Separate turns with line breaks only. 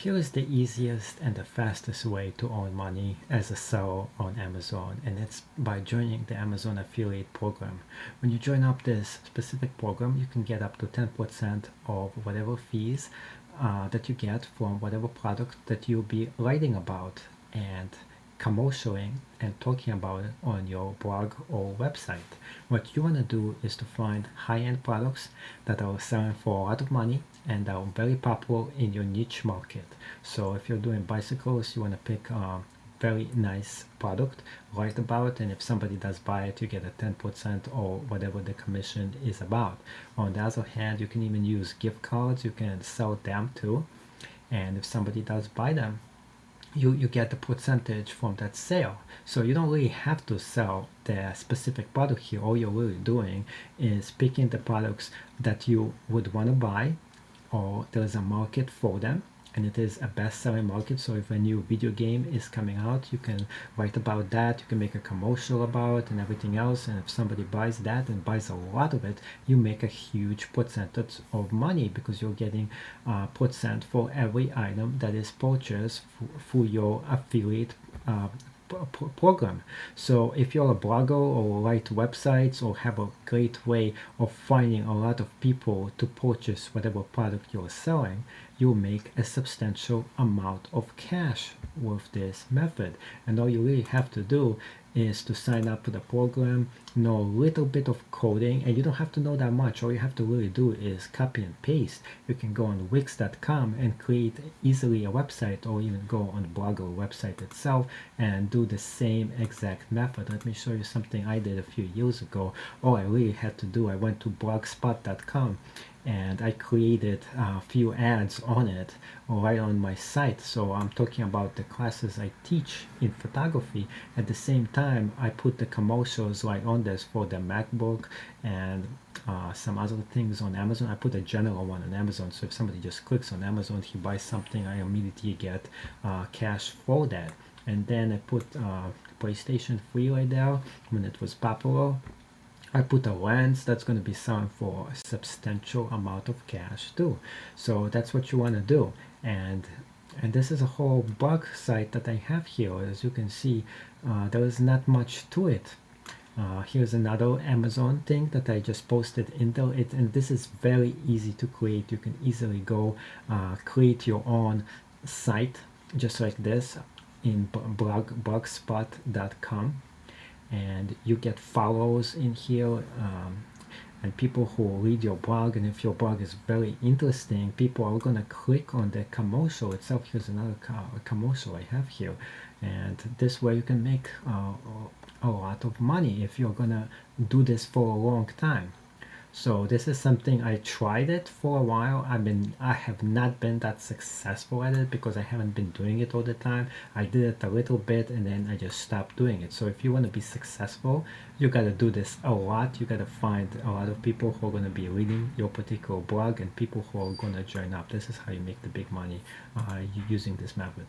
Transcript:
Here is the easiest and the fastest way to earn money as a seller on Amazon, and it's by joining the Amazon affiliate program. When you join up this specific program, you can get up to 10% of whatever fees that you get from whatever product that you'll be writing about and commercialing and talking about it on your blog or website. What you want to do is to find high-end products that are selling for a lot of money and are very popular in your niche market. So if you're doing bicycles, you want to pick a very nice product, write about it, and if somebody does buy it, you get a 10% or whatever the commission is about. On the other hand, you can even use gift cards, you can sell them too, and if somebody does buy them, you get the percentage from that sale. So you don't really have to sell the specific product here. All you're really doing is picking the products that you would want to buy, or there's a market for them, and it is a best-selling market. So if a new video game is coming out, you can write about that, you can make a commercial about it and everything else, and if somebody buys that and buys a lot of it, you make a huge percentage of money because you're getting percent for every item that is purchased through your affiliate program. So if you're a blogger or write websites or have a great way of finding a lot of people to purchase whatever product you're selling, you'll make a substantial amount of cash with this method. And all you really have to do is to sign up for the program, know a little bit of coding, and you don't have to know that much. All you have to really do is copy and paste. You can go on wix.com and create easily a website, or even go on the Blogger website itself and do the same exact method. Let me show you something I did a few years ago. All I really had to do, I went to blogspot.com and I created a few ads on it right on my site. So I'm talking about the classes I teach in photography. At the same time, I put the commercials right on this for the MacBook and some other things on Amazon. I put a general one on Amazon, so if somebody just clicks on Amazon, he buys something, I immediately get cash for that. And then I put PlayStation 3 right there when it was popular. I put a lens that's going to be selling for a substantial amount of cash too. So that's what you want to do. And this is a whole blog site that I have here. As you can see, there is not much to it. Here's another Amazon thing that I just posted into it, and this is very easy to create. You can easily go create your own site just like this in blogspot.com. And you get follows in here and people who read your blog, and if your blog is very interesting, people are going to click on the commercial itself. Here's another commercial I have here, and this way you can make a lot of money if you're gonna do this for a long time. So this is something I tried it for a while. I have not been that successful at it because I haven't been doing it all the time. I did it a little bit and then I just stopped doing it. So if you want to be successful, you got to do this a lot. You got to find a lot of people who are going to be reading your particular blog and people who are going to join up. This is how you make the big money using this method.